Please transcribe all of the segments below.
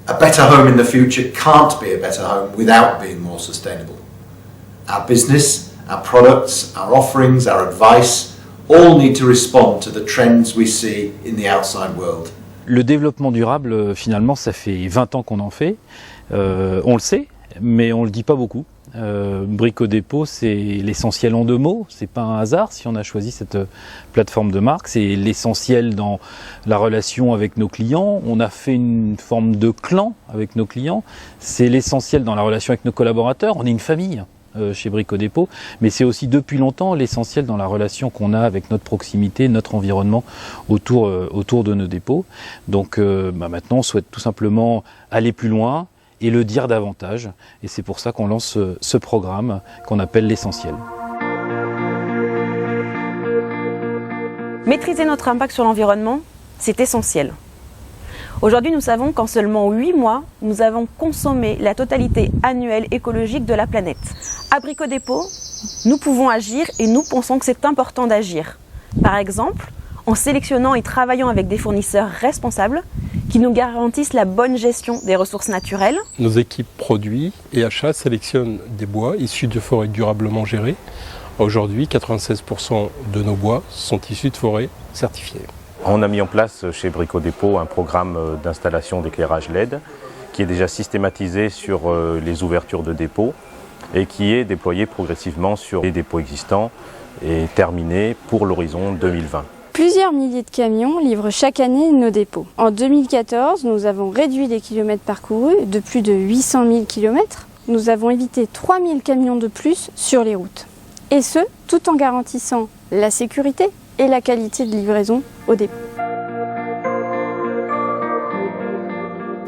A better home in the future can't be a better home without being more sustainable. Our business, our products, our offerings, our advice all need to respond to the trends we see in the outside world. Le développement durable, finalement, ça fait 20 ans qu'on en fait. On le sait, mais on le dit pas beaucoup. Brico Dépôt, c'est l'essentiel en 2 mots. C'est pas un hasard si on a choisi cette plateforme de marque. C'est l'essentiel dans la relation avec nos clients. On a fait une forme de clan avec nos clients. C'est l'essentiel dans la relation avec nos collaborateurs. On est une famille chez Brico Dépôt, mais c'est aussi depuis longtemps l'essentiel dans la relation qu'on a avec notre proximité, notre environnement autour de nos dépôts. Donc maintenant, on souhaite tout simplement aller plus loin et le dire davantage. Et c'est pour ça qu'on lance ce programme qu'on appelle l'essentiel. Maîtriser notre impact sur l'environnement, c'est essentiel. Aujourd'hui, nous savons qu'en seulement 8 mois, nous avons consommé la totalité annuelle écologique de la planète. À Brico Dépôt, nous pouvons agir et nous pensons que c'est important d'agir. Par exemple, en sélectionnant et travaillant avec des fournisseurs responsables qui nous garantissent la bonne gestion des ressources naturelles. Nos équipes produits et achats sélectionnent des bois issus de forêts durablement gérées. Aujourd'hui, 96% de nos bois sont issus de forêts certifiées. On a mis en place chez Brico Dépôt un programme d'installation d'éclairage LED qui est déjà systématisé sur les ouvertures de dépôts et qui est déployé progressivement sur les dépôts existants et terminé pour l'horizon 2020. Plusieurs milliers de camions livrent chaque année nos dépôts. En 2014, nous avons réduit les kilomètres parcourus de plus de 800 000 km. Nous avons évité 3 000 camions de plus sur les routes. Et ce, tout en garantissant la sécurité et la qualité de livraison au dépôt.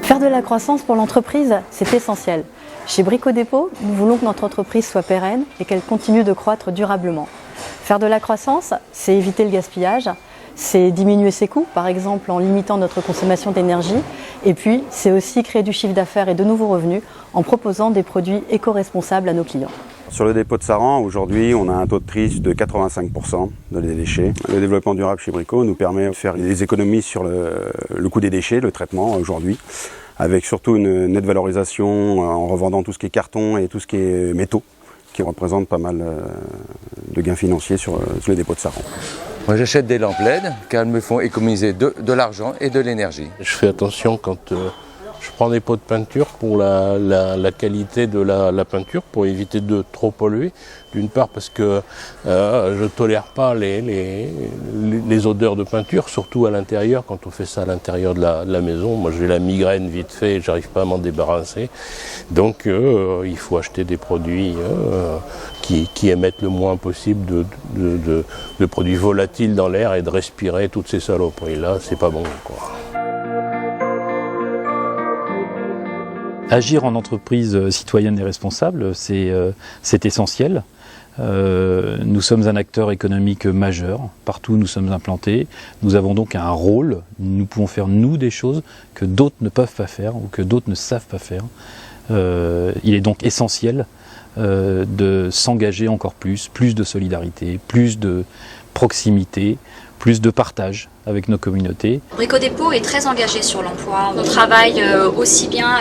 Faire de la croissance pour l'entreprise, c'est essentiel. Chez Brico Dépôt, nous voulons que notre entreprise soit pérenne et qu'elle continue de croître durablement. Faire de la croissance, c'est éviter le gaspillage, c'est diminuer ses coûts, par exemple en limitant notre consommation d'énergie, et puis c'est aussi créer du chiffre d'affaires et de nouveaux revenus en proposant des produits éco-responsables à nos clients. Sur le dépôt de Saran, aujourd'hui, on a un taux de tri de 85% de les déchets. Le développement durable chez Brico nous permet de faire des économies sur le coût des déchets, le traitement aujourd'hui, avec surtout une nette valorisation en revendant tout ce qui est carton et tout ce qui est métaux, qui représente pas mal de gains financiers sur les dépôts de Saran. Moi j'achète des lampes LED car elles me font économiser de l'argent et de l'énergie. Je fais attention quand je prends des pots de peinture pour la qualité de la peinture, pour éviter de trop polluer. D'une part parce que je ne tolère pas les odeurs de peinture, surtout à l'intérieur, quand on fait ça à l'intérieur de la maison. Moi j'ai la migraine vite fait, j'arrive pas à m'en débarrasser. Donc il faut acheter des produits qui émettent le moins possible de produits volatiles dans l'air et de respirer toutes ces saloperies-là, c'est pas bon, quoi. Agir en entreprise citoyenne et responsable, c'est essentiel. Nous sommes un acteur économique majeur, partout où nous sommes implantés. Nous avons donc un rôle, nous pouvons faire nous des choses que d'autres ne peuvent pas faire ou que d'autres ne savent pas faire. Il est donc essentiel de s'engager encore plus de solidarité, plus de proximité, plus de partage avec nos communautés. Brico Dépôt est très engagé sur l'emploi. On travaille aussi bien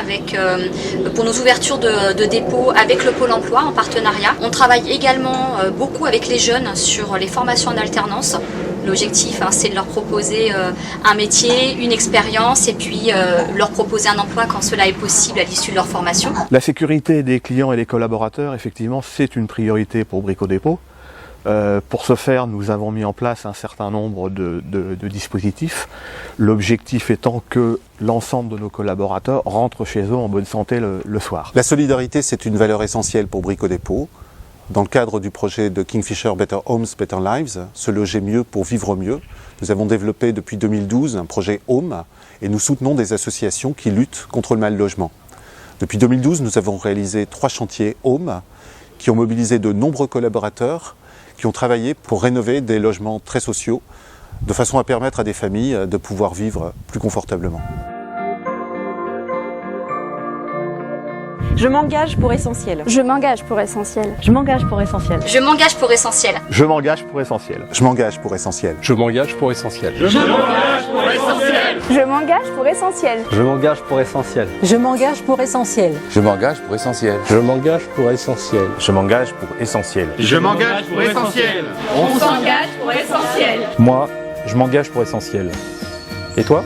pour nos ouvertures de dépôts avec le Pôle emploi en partenariat. On travaille également beaucoup avec les jeunes sur les formations en alternance. L'objectif, c'est de leur proposer un métier, une expérience et puis leur proposer un emploi quand cela est possible à l'issue de leur formation. La sécurité des clients et des collaborateurs, effectivement, c'est une priorité pour Brico Dépôt. Pour ce faire, nous avons mis en place un certain nombre de dispositifs. L'objectif étant que l'ensemble de nos collaborateurs rentrent chez eux en bonne santé le soir. La solidarité, c'est une valeur essentielle pour Brico Dépôt. Dans le cadre du projet de Kingfisher Better Homes, Better Lives, se loger mieux pour vivre mieux, nous avons développé depuis 2012 un projet Home et nous soutenons des associations qui luttent contre le mal logement. Depuis 2012, nous avons réalisé 3 chantiers Home qui ont mobilisé de nombreux collaborateurs qui ont travaillé pour rénover des logements très sociaux, de façon à permettre à des familles de pouvoir vivre plus confortablement. Je m'engage pour essentiel. Je m'engage pour essentiel. Je m'engage pour essentiel. Je m'engage pour essentiel. Je m'engage pour essentiel. Je m'engage pour essentiel. Je m'engage pour essentiel. Je m'engage pour essentiel. Je m'engage pour essentiel. Je m'engage pour essentiel. Je m'engage pour essentiel. Je m'engage pour essentiel. Je m'engage pour essentiel. Je m'engage pour essentiel. Je m'engage pour essentiel. On s'engage pour essentiel. Moi, je m'engage pour essentiel. Et toi ?